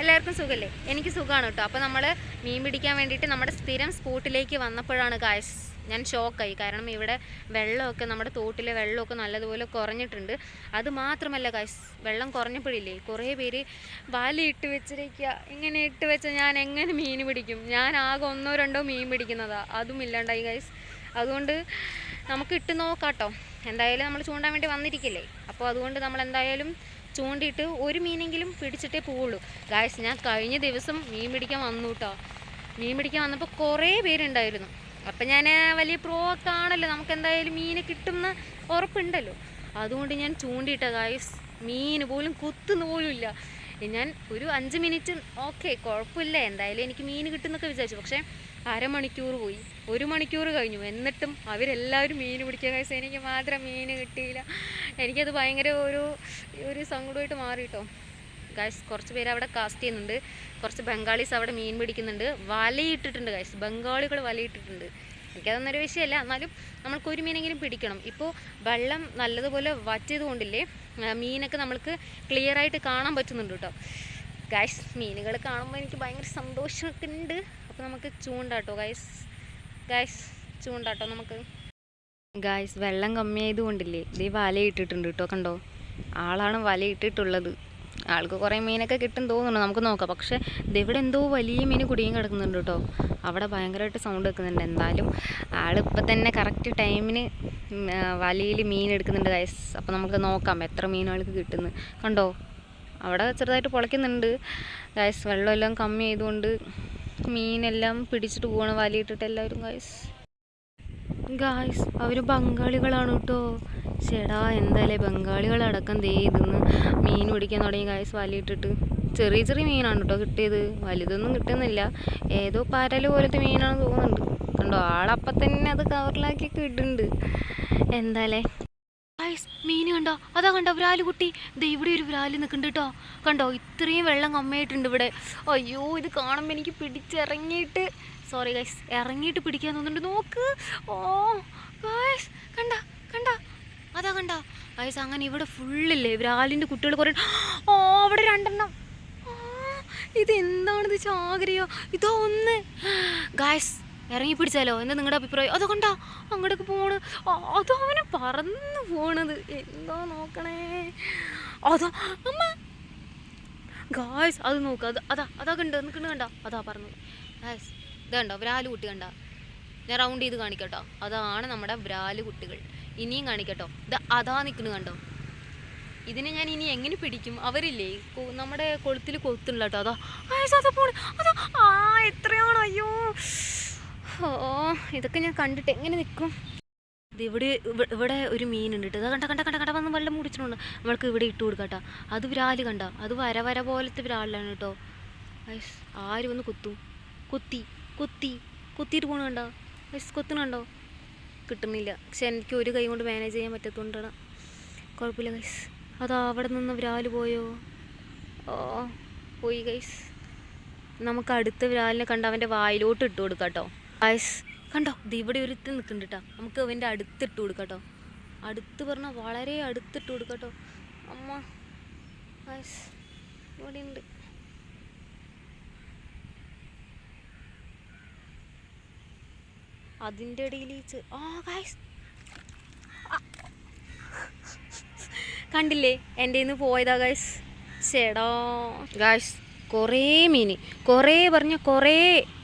എല്ലാവർക്കും സുഖമല്ലേ? എനിക്ക് സുഖമാണ് കേട്ടോ. അപ്പോൾ നമ്മൾ മീൻ പിടിക്കാൻ വേണ്ടിയിട്ട് നമ്മുടെ സ്ഥിരം സ്പോട്ടിലേക്ക് വന്നപ്പോഴാണ് ഗായ്സ് ഞാൻ ഷോക്കായി. കാരണം ഇവിടെ വെള്ളമൊക്കെ, നമ്മുടെ തോട്ടിലെ വെള്ളമൊക്കെ നല്ലതുപോലെ കുറഞ്ഞിട്ടുണ്ട്. അത് മാത്രമല്ല ഗായ്സ്, വെള്ളം കുറഞ്ഞപ്പോഴില്ലേ കുറേ പേര് വലയിട്ട് വെച്ചിരിക്കുക. ഇങ്ങനെ ഇട്ട് വെച്ചാൽ ഞാൻ എങ്ങനെ മീൻ പിടിക്കും? ഞാൻ ആകെ 1-2 മീൻ പിടിക്കുന്നതാണ്, അതും ഇല്ലാണ്ടായി ഗായ്സ്. അതുകൊണ്ട് നമുക്ക് ഇട്ട് നോക്കാട്ടോ. എന്തായാലും നമ്മൾ ചൂണ്ടാൻ വേണ്ടി വന്നിരിക്കില്ലേ, അപ്പോൾ അതുകൊണ്ട് നമ്മൾ എന്തായാലും ചൂണ്ടിയിട്ട് ഒരു മീനെങ്കിലും പിടിച്ചിട്ടേ പോവുള്ളൂ ഗായ്സ്. ഞാൻ കഴിഞ്ഞ ദിവസം മീൻ പിടിക്കാൻ വന്നു കേട്ടോ. മീൻ പിടിക്കാൻ വന്നപ്പോൾ കുറേ പേരുണ്ടായിരുന്നു. അപ്പം ഞാൻ വലിയ പ്രോ ഒക്കെ ആണല്ലോ, നമുക്ക് എന്തായാലും മീൻ കിട്ടുന്ന ഉറപ്പുണ്ടല്ലോ. അതുകൊണ്ട് ഞാൻ ചൂണ്ടിയിട്ട ഗായ്സ്, മീൻ പോലും കുത്തുന്ന പോലും ഇല്ല. ഞാൻ ഒരു 5 മിനിറ്റ് ഓക്കെ കുഴപ്പമില്ല, എന്തായാലും എനിക്ക് മീൻ കിട്ടുന്നൊക്കെ വിചാരിച്ചു. പക്ഷേ അരമണിക്കൂർ പോയി, 1 മണിക്കൂർ കഴിഞ്ഞു, എന്നിട്ടും അവരെല്ലാവരും മീൻ പിടിക്കുക ഗായ്സ്. എനിക്ക് മാത്രം മീൻ കിട്ടിയില്ല. എനിക്കത് ഭയങ്കര ഒരു സങ്കടമായിട്ട് മാറി കേട്ടോ ഗായ്സ്. കുറച്ച് പേര് അവിടെ കാസ്റ്റ് ചെയ്യുന്നുണ്ട്, കുറച്ച് ബംഗാളീസ് അവിടെ മീൻ പിടിക്കുന്നുണ്ട്, വലയിട്ടിട്ടുണ്ട് ഗായ്സ്. ബംഗാളികൾ വലയിട്ടിട്ടുണ്ട്. എനിക്കതൊന്നൊരു വിഷയമല്ല, എന്നാലും നമ്മൾക്ക് ഒരു മീനെങ്കിലും പിടിക്കണം. ഇപ്പോൾ വെള്ളം നല്ലതുപോലെ വറ്റിയത് കൊണ്ടില്ലേ മീനൊക്കെ നമ്മൾക്ക് ക്ലിയർ ആയിട്ട് കാണാൻ പറ്റുന്നുണ്ട് കേട്ടോ ഗായ്സ്. മീനുകൾ കാണുമ്പോൾ എനിക്ക് ഭയങ്കര സന്തോഷമൊക്കെ ഉണ്ട്. അപ്പോൾ നമുക്ക് ചൂണ്ടാട്ടോ ഗായ്സ് ചൂണ്ടാട്ടോ നമുക്ക് ഗായ്സ്. വെള്ളം കമ്മിയായത് കൊണ്ടില്ലേ ഇത് വലയിട്ടിട്ടുണ്ട് കേട്ടോ, കണ്ടോ? ആളാണ് വലയിട്ടിട്ടുള്ളത്. ആൾക്ക് കുറേ മീനൊക്കെ കിട്ടും തോന്നുന്നു, നമുക്ക് നോക്കാം. പക്ഷേ ഇതെവിടെ എന്തോ വലിയ മീൻ കുടുങ്ങി കിടക്കുന്നുണ്ട് കേട്ടോ. അവിടെ ഭയങ്കരമായിട്ട് സൗണ്ട് വെക്കുന്നുണ്ട്. എന്തായാലും ആളിപ്പോൾ തന്നെ കറക്റ്റ് ടൈമിന് വലയിൽ മീൻ എടുക്കുന്നുണ്ട് ഗായ്സ്. അപ്പോൾ നമുക്ക് നോക്കാം എത്ര മീൻ ആൾക്ക് കിട്ടുന്നു. കണ്ടോ, അവിടെ ചെറുതായിട്ട് പൊളയ്ക്കുന്നുണ്ട് ഗായ്സ്. വെള്ളമെല്ലാം കമ്മി ആയതുകൊണ്ട് മീനെല്ലാം പിടിച്ചിട്ട് പോവാണ് വലയിട്ടിട്ട് എല്ലാവരും ഗായ്സ്. അവർ ബംഗാളികളാണ് കേട്ടോ. ചേടാ, എന്തായാലും ബംഗാളികളടക്കം ദേ ഇതെന്ന് മീൻ പിടിക്കാൻ തുടങ്ങി ഗായ്സ്. വലയിട്ടിട്ട് ചെറിയ ചെറിയ മീനാണ് കേട്ടോ കിട്ടിയത്, വലുതൊന്നും കിട്ടുന്നില്ല. ഏതോ പരല് പോലത്തെ മീനാണെന്ന് തോന്നുന്നുണ്ട്. കണ്ടോ, ആളപ്പം തന്നെ അത് കവറിലാക്കിയൊക്കെ ഇടുന്നുണ്ട്. എന്തായാലേ ഗായ്സ്, മീൻ കണ്ടോ? അതാ കണ്ടോ വ്രാല് കുട്ടി? ദേ ഇവിടെ ഒരു വ്രാല് നിൽക്കുന്നുണ്ട് കേട്ടോ. കണ്ടോ, ഇത്രയും വെള്ളം കമ്മിയായിട്ടുണ്ട് ഇവിടെ. അയ്യോ, ഇത് കാണുമ്പോൾ എനിക്ക് പിടിച്ചിറങ്ങിയിട്ട് സോറി ഗൈസ്, ഇറങ്ങിയിട്ട് പിടിക്കാൻ തോന്നുന്നുണ്ട്. നോക്ക്, ഓ ഗൈസ്, കണ്ട അതാ കണ്ട ഗൈസ്. അങ്ങനെ ഇവിടെ ഫുള്ളില്ലേ വ്രാലിൻ്റെ കുട്ടികൾ കുറേ. ഓ, അവിടെ 2 ഇത് എന്താണിത്, ചാകരയോ? ഇതോ ഒന്ന് ഗൈസ്. ഇറങ്ങി പിടിച്ചാലോ? എന്താ നിങ്ങളുടെ അഭിപ്രായം? അതോ കണ്ട അങ്ങോട്ടൊക്കെ പോണ്. അതോ അവനെ പറന്ന് പോണത്, എന്തോ നോക്കണേ. അതോ അമ്മ ഗായ്സ്, അത് നോക്ക്, അതാ കണ്ടോ നിൽക്കുന്നത്, കണ്ട അതാ പറഞ്ഞത് ഗായ്സ്. ഇതുണ്ടോ വ്രാല് കുട്ടി? കണ്ട, ഞാൻ റൗണ്ട് ചെയ്ത് കാണിക്കട്ടോ. അതാണ് നമ്മുടെ വ്രാല് കുട്ടികൾ. ഇനിയും കാണിക്കട്ടോ, അതാ നിൽക്കുന്നത് കണ്ടോ. ഇതിനെ ഞാൻ ഇനി എങ്ങനെ പിടിക്കും? അവരില്ലേ നമ്മുടെ കൊളുത്തിൽ കൊത്തുള്ള കേട്ടോ. അതാ പോണ, എത്രയാണോ? അയ്യോ, ഓ, ഇതൊക്കെ ഞാൻ കണ്ടിട്ട് എങ്ങനെ നിൽക്കും? ഇത് ഇവിടെ ഒരു മീനുണ്ട് കേട്ടോ. കണ്ട വന്ന് വെള്ളം മുടിച്ചിട്ടുണ്ട്. നമ്മൾക്ക് ഇവിടെ ഇട്ട് കൊടുക്കാട്ടോ. അത് വ്രാല് കണ്ട, അത് വര പോലത്തെ വ്രാലാണ് കേട്ടോ. ആര് വന്ന് കുത്തിയിട്ട് പോണ കണ്ടോ കൊത്തുന്നുണ്ടോ? കിട്ടുന്നില്ല. പക്ഷെ എനിക്ക് ഒരു കൈ കൊണ്ട് മാനേജ് ചെയ്യാൻ പറ്റത്തുകൊണ്ടാണ്. കുഴപ്പമില്ല ഗൈസ്. അതാ അവിടെ നിന്ന് വ്രാല് പോയോ? പോയി ഗൈസ്. നമുക്ക് അടുത്ത വ്രാലിനെ കണ്ട അവൻ്റെ വായിലോട്ട് ഇട്ട് കൊടുക്കാം കേട്ടോ ഗൈസ്. കണ്ടോ, ഇത് ഇവിടെ ഒരുത്ത് നിൽക്കുന്നുണ്ട് കേട്ടോ. നമുക്ക് അവൻ്റെ അടുത്തിട്ട് കൊടുക്കാം കേട്ടോ. അടുത്ത് പറഞ്ഞാൽ വളരെ അടുത്തിട്ട് കൊടുക്കാം കേട്ടോ. അമ്മ ഗൈസ്, ഇവിടെ ഉണ്ട്. അതിൻ്റെ ഇടയിൽ ഗൈസ് കണ്ടില്ലേ, എൻ്റെ നിന്ന് പോയതാ ഗൈസ്. ചേടാ ഗൈസ്, കുറേ മീൻ, കുറേ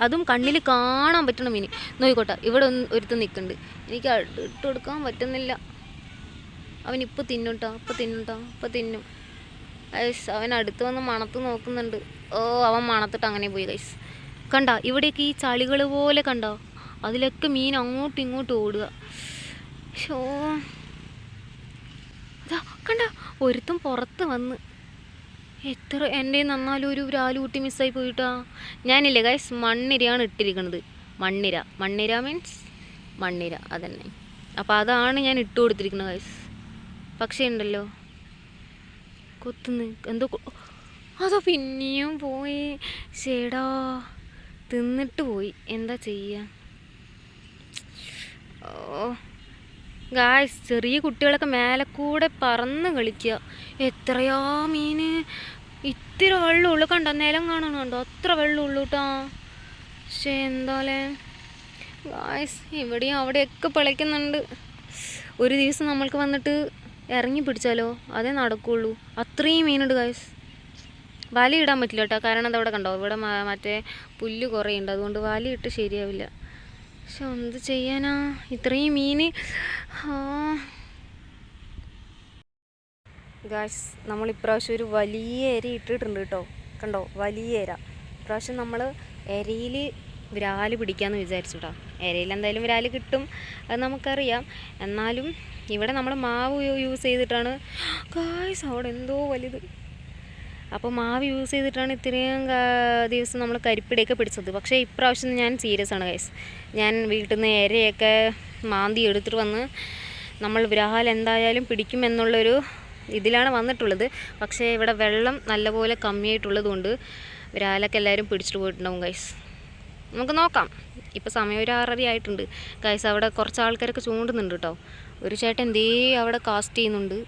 അതും കണ്ണിൽ കാണാൻ പറ്റണ മീൻ. നോക്കിക്കോട്ടെ, ഇവിടെ ഒരുത്ത് നിൽക്കുന്നുണ്ട്. എനിക്ക് ഇട്ട് കൊടുക്കാൻ പറ്റുന്നില്ല. അവനിപ്പോൾ തിന്നും ഗൈസ്. അവൻ അടുത്ത് വന്ന് മണത്ത് നോക്കുന്നുണ്ട്. അവൻ മണത്തിട്ട് അങ്ങനെ പോയി ഗൈസ്. കണ്ട, ഇവിടെയൊക്കെ ഈ ചളികൾ പോലെ കണ്ടോ, അതിലൊക്കെ മീൻ അങ്ങോട്ടും ഇങ്ങോട്ടും ഓടുക. ഷോ, കണ്ട ഒരുത്തും പുറത്ത് വന്ന്. എത്ര എൻ്റെ നന്നാലും ഒരു വ്രാല് കുട്ടി മിസ്സായി പോയിട്ടാ. ഞാനില്ലേ ഗൈസ്, മണ്ണിരയാണ് ഇട്ടിരിക്കണത്. മണ്ണിര മീൻസ് മണ്ണിര, അതന്നെ. അപ്പോൾ അതാണ് ഞാൻ ഇട്ട് കൊടുത്തിരിക്കുന്നത് ഗൈസ്. പക്ഷേ ഉണ്ടല്ലോ കൊത്തുന്ന് എന്തോ. അതോ പിന്നെയും പോയി. ചേടാ, തിന്നിട്ട് പോയി. എന്താ ചെയ്യുക? ഗായ്സ്, ചെറിയ കുട്ടികളൊക്കെ മേലെ കൂടെ പറന്ന് കളിക്കുക. എത്രയാ മീന് ഇത്തിരി വെള്ളമുള്ളു, കണ്ടോ നിലം കാണണുണ്ടോ, അത്ര വെള്ളമുള്ളൂ കേട്ടോ. പക്ഷേ എന്താലേ ഗായ്സ്, ഇവിടെയും അവിടെയൊക്കെ പിളയ്ക്കുന്നുണ്ട്. ഒരു ദിവസം നമ്മൾക്ക് വന്നിട്ട് ഇറങ്ങി പിടിച്ചാലോ, അതേ നടക്കുള്ളൂ. അത്രയും മീനുണ്ട് ഗായ്സ്. വല ഇടാൻ പറ്റില്ല കേട്ടോ, കാരണം അതവിടെ കണ്ടോ, ഇവിടെ മറ്റേ പുല്ല് കുറേ ഉണ്ട്, അതുകൊണ്ട് വല ഇട്ട് ശരിയാവില്ല. പക്ഷെ എന്ത് ചെയ്യാനാ, ഇത്രയും മീൻ. ഗായ്സ്, നമ്മളിപ്രാവശ്യം ഒരു വലിയ ഇര ഇട്ടിട്ടുണ്ട് കേട്ടോ, കണ്ടോ വലിയ ഇര. ഇപ്രാവശ്യം നമ്മൾ ഇരയിൽ വിരാല് പിടിക്കാമെന്ന് വിചാരിച്ചു കേട്ടോ. ഇരയിൽ എന്തായാലും വിരാല് കിട്ടും, അത് നമുക്കറിയാം. എന്നാലും ഇവിടെ നമ്മൾ മാവ് യൂസ് ചെയ്തിട്ടാണ് ഗായ്സ്, അവിടെ എന്തോ വലുത്. അപ്പോൾ മാവ് യൂസ് ചെയ്തിട്ടാണ് ഇത്രയും ദിവസം നമ്മൾ കരിപ്പിടയൊക്കെ പിടിച്ചത്. പക്ഷേ ഇപ്രാവശ്യം ഞാൻ സീരിയസ് ആണ് ഗൈസ്. ഞാൻ വീട്ടിൽ നിന്ന് ഇരയൊക്കെ മാന്തി എടുത്തിട്ട് വന്ന് നമ്മൾ വിരാൽ എന്തായാലും പിടിക്കുമെന്നുള്ളൊരു ഇതിലാണ് വന്നിട്ടുള്ളത്. പക്ഷേ ഇവിടെ വെള്ളം നല്ലപോലെ കമ്മിയായിട്ടുള്ളത് കൊണ്ട് വിരാലൊക്കെ എല്ലാവരും പിടിച്ചിട്ട് പോയിട്ടുണ്ടാവും ഗൈസ്. നമുക്ക് നോക്കാം. ഇപ്പോൾ സമയം ഒരു 6:30 ആയിട്ടുണ്ട് ഗൈസ്. അവിടെ കുറച്ച് ആൾക്കാരൊക്കെ ചൂണ്ടുന്നുണ്ട് കേട്ടോ. ഒരു ചേട്ടൻ എന്തേ അവിടെ കാസ്റ്റ് ചെയ്യുന്നുണ്ട്.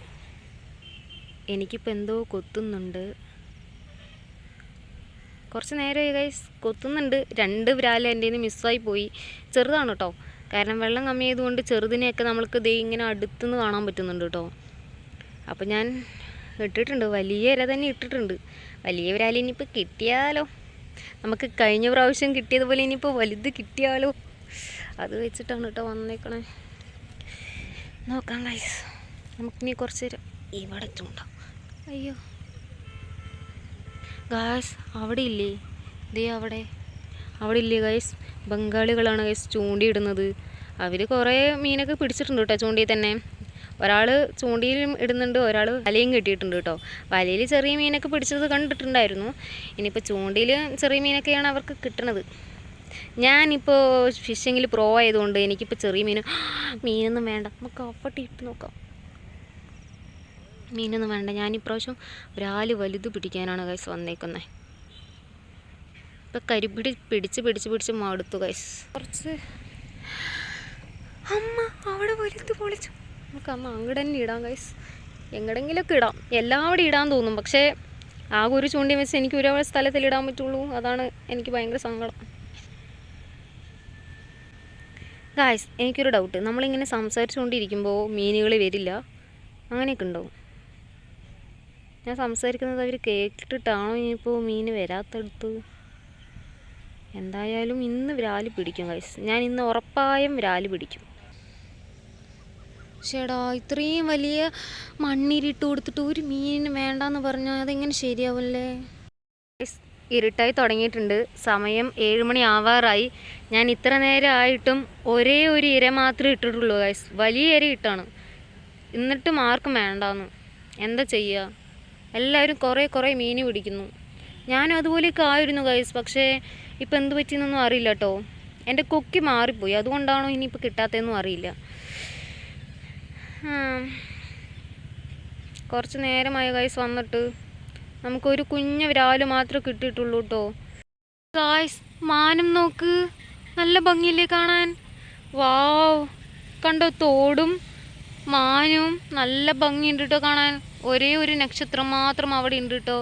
എനിക്കിപ്പോൾ എന്തോ കൊത്തുന്നുണ്ട്. കുറച്ച് നേരമായി ഗൈസ്, കൊത്തുന്നുണ്ട്. 2 വിരാല് എൻ്റെ നിന്ന് മിസ്സായി പോയി. ചെറുതാണ് കേട്ടോ, കാരണം വെള്ളം കമ്മിയായതുകൊണ്ട് ചെറുതിനെയൊക്കെ നമ്മൾക്ക് ദേ ഇങ്ങനെ അടുത്തുനിന്ന് കാണാൻ പറ്റുന്നുണ്ട് കേട്ടോ. അപ്പോൾ ഞാൻ ഇട്ടിട്ടുണ്ട്, വലിയ ഇര തന്നെ ഇട്ടിട്ടുണ്ട്. വലിയ വിരാല് ഇനിയിപ്പോൾ കിട്ടിയാലോ, നമുക്ക് കഴിഞ്ഞ പ്രാവശ്യം കിട്ടിയതുപോലെ ഇനിയിപ്പോൾ വലുത് കിട്ടിയാലോ, അത് വെച്ചിട്ടാണ് കേട്ടോ വന്നേക്കണേ. നോക്കാം ഗൈസ്, നമുക്കിനി കുറച്ച് നേരം ഇവിടെ ചൂണ്ടാം. അയ്യോ ഗായ്സ്, അവിടെ ഇല്ലേ, ദേ അവിടെ ഇല്ലേ ഗൈസ്, ബംഗാളികളാണ് ഗൈസ് ചൂണ്ടിയിടുന്നത്. അവർ കുറേ മീനൊക്കെ പിടിച്ചിട്ടുണ്ട് കേട്ടോ ചൂണ്ടിയിൽ തന്നെ. ഒരാൾ ചൂണ്ടിയിലും ഇടുന്നുണ്ട്, ഒരാൾ വലയും കെട്ടിയിട്ടുണ്ട് കേട്ടോ. വലയിൽ ചെറിയ മീനൊക്കെ പിടിച്ചത് കണ്ടിട്ടുണ്ടായിരുന്നു. ഇനിയിപ്പോൾ ചൂണ്ടിയിൽ ചെറിയ മീനൊക്കെയാണ് അവർക്ക് കിട്ടണത്. ഞാനിപ്പോൾ ഫിഷിങ്ങിൽ പ്രോ ആയതുകൊണ്ട് എനിക്കിപ്പോൾ ചെറിയ മീനൊന്നും വേണ്ട. നമുക്ക് അപ്പട്ടി ഇട്ട് നോക്കാം. മീനൊന്നും വേണ്ട. ഞാനിപ്രാവശ്യം ഒരാൾ വലുത് പിടിക്കാനാണ് ഗൈസ് വന്നേക്കുന്നത്. ഇപ്പം കരിപ്പിടി പിടിച്ച് മടുത്തു ഗൈസ്. കുറച്ച് അമ്മ അവിടെ വലുത് പൊളിച്ചു. നമുക്ക് അമ്മ അങ്ങോട്ട് തന്നെ ഇടാം ഗൈസ്, എങ്ങടെങ്കിലുമൊക്കെ ഇടാം. എല്ലാവിടെയും ഇടാൻ തോന്നും, പക്ഷേ ആകെ ഒരു ചൂണ്ടി വെച്ച് എനിക്ക് ഒരു സ്ഥലത്തിൽ ഇടാൻ പറ്റുള്ളൂ. അതാണ് എനിക്ക് ഭയങ്കര സങ്കടം ഗായ്സ്. എനിക്കൊരു ഡൗട്ട്, നമ്മളിങ്ങനെ സംസാരിച്ചുകൊണ്ടിരിക്കുമ്പോൾ മീനുകൾ വരില്ല, അങ്ങനെയൊക്കെ ഉണ്ടാവും. ഞാൻ സംസാരിക്കുന്നത് അവർ കേട്ടിട്ടാണോ ഇനിയിപ്പോൾ മീൻ വരാത്തടുത്ത്? എന്തായാലും ഇന്ന് വിരാല് പിടിക്കും ഗൈസ്. ഞാൻ ഇന്ന് ഉറപ്പായും വിരാല് പിടിക്കും. ചേടാ, ഇത്രയും വലിയ മണ്ണിരിട്ട് കൊടുത്തിട്ട് ഒരു മീനിന് വേണ്ടാന്ന് പറഞ്ഞാൽ അതെങ്ങനെ ശരിയാവല്ലേ? ഇരുട്ടായി തുടങ്ങിയിട്ടുണ്ട്, സമയം 7 മണി ആവാറായി. ഞാൻ ഇത്ര നേരം ആയിട്ടും ഒരേ ഒരു ഇര മാത്രമേ ഇട്ടിട്ടുള്ളൂ ഗൈസ്. വലിയ ഇര ഇട്ടാണ്, എന്നിട്ടും ആർക്കും വേണ്ടാന്ന്. എന്താ ചെയ്യുക, എല്ലാവരും കുറേ മീൻ പിടിക്കുന്നു. ഞാനും അതുപോലെയൊക്കെ ആയിരുന്നു ഗൈസ്. പക്ഷേ ഇപ്പം എന്ത് പറ്റിയെന്നൊന്നും അറിയില്ല കേട്ടോ. എൻ്റെ കൊക്കി മാറിപ്പോയി, അതുകൊണ്ടാണോ ഇനിയിപ്പോൾ കിട്ടാത്തതെന്നും അറിയില്ല. കുറച്ച് നേരമായി ഗൈസ് വന്നിട്ട്. നമുക്കൊരു കുഞ്ഞ് വിരാല് മാത്രമേ കിട്ടിയിട്ടുള്ളൂ കേട്ടോ. ഗൈസ്, മാനം നോക്ക്, നല്ല ഭംഗിയില്ലേ കാണാൻ. വാവ്, കണ്ടോ, തോടും മാനും നല്ല ഭംഗിയുണ്ട് കേട്ടോ കാണാൻ. ഒരേ ഒരു നക്ഷത്രം മാത്രം അവിടെ ഉണ്ട് കേട്ടോ,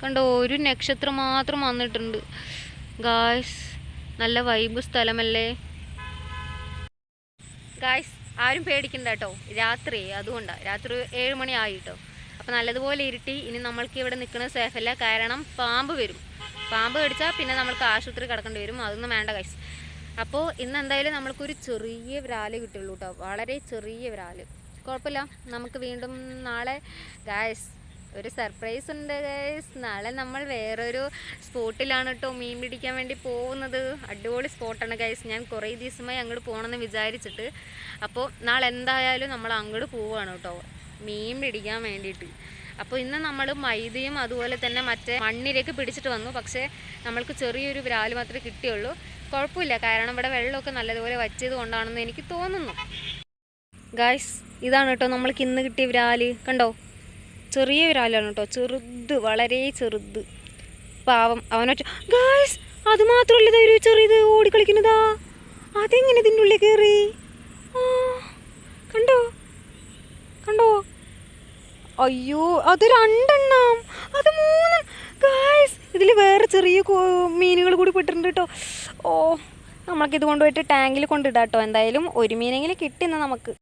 കണ്ടോ, ഒരു നക്ഷത്രം മാത്രം വന്നിട്ടുണ്ട് ഗായ്സ്. നല്ല വൈബ് സ്ഥലമല്ലേ ഗായ്സ്. ആരും പേടിക്കണ്ട കേട്ടോ, രാത്രി അതുകൊണ്ടാണ്. രാത്രി 7 മണി ആയി കേട്ടോ. അപ്പോൾ നല്ലതുപോലെ ഇരുട്ടി. ഇനി നമ്മൾക്ക് ഇവിടെ നിൽക്കുന്നത് സേഫല്ല, കാരണം പാമ്പ് വരും. പാമ്പ് കടിച്ചാൽ പിന്നെ നമ്മൾക്ക് ആശുപത്രി കിടക്കേണ്ടി വരും. അതൊന്നും വേണ്ട ഗൈസ്. അപ്പോൾ ഇന്ന് എന്തായാലും നമ്മൾക്കൊരു ചെറിയ വിരാല് കിട്ടുള്ളൂ കേട്ടോ, വളരെ ചെറിയ വിരാല്. കുഴപ്പമില്ല, നമുക്ക് വീണ്ടും നാളെ ഗായ്സ് ഒരു സർപ്രൈസ് ഉണ്ട് ഗൈസ്. നാളെ നമ്മൾ വേറൊരു സ്പോട്ടിലാണ് കേട്ടോ മീൻ പിടിക്കാൻ വേണ്ടി പോകുന്നത്. അടിപൊളി സ്പോട്ടാണ് ഗൈസ്. ഞാൻ കുറേ ദിവസമായി അങ്ങോട്ട് പോകണമെന്ന് വിചാരിച്ചിട്ട്. അപ്പോൾ നാളെ എന്തായാലും നമ്മൾ അങ്ങോട്ട് പോവുകയാണ് കേട്ടോ മീൻ പിടിക്കാൻ വേണ്ടിയിട്ട്. അപ്പോൾ ഇന്ന് നമ്മൾ മൈദയും അതുപോലെ തന്നെ മറ്റേ മണ്ണിലേക്ക് പിടിച്ചിട്ട് വന്നു. പക്ഷേ നമ്മൾക്ക് ചെറിയൊരു വിരാല് മാത്രമേ കിട്ടിയുള്ളൂ. കുഴപ്പമില്ല, കാരണം ഇവിടെ വെള്ളമൊക്കെ നല്ലതുപോലെ വറ്റിയത് കൊണ്ടാണെന്ന് എനിക്ക് തോന്നുന്നു ഗായ്സ്. ഇതാണ് കേട്ടോ നമ്മൾക്ക് ഇന്ന് കിട്ടിയ വിരാല്, കണ്ടോ, ചെറിയ വിരാലാണ് കേട്ടോ, ചെറുത്, വളരെ ചെറുത്. പാവം അവനൊറ്റ ഗായ്സ്. അത് മാത്രമല്ല ഒരു ചെറിയത് ഓടിക്കളിക്കുന്നതാ, അതെങ്ങനെ ഇതിൻ്റെ ഉള്ളിൽ കയറി? കണ്ടോ, അയ്യോ അത് 2 എണ്ണം, അത് 3. ഗായ്സ് ഇതിൽ വേറെ ചെറിയ മീനുകൾ കൂടി പെട്ടിട്ടുണ്ട് കേട്ടോ. ഓ, നമ്മൾക്കിത് കൊണ്ടുപോയിട്ട് ടാങ്കിൽ കൊണ്ടിടാം കേട്ടോ. എന്തായാലും ഒരു മീനെങ്കിലും കിട്ടുന്ന നമുക്ക്.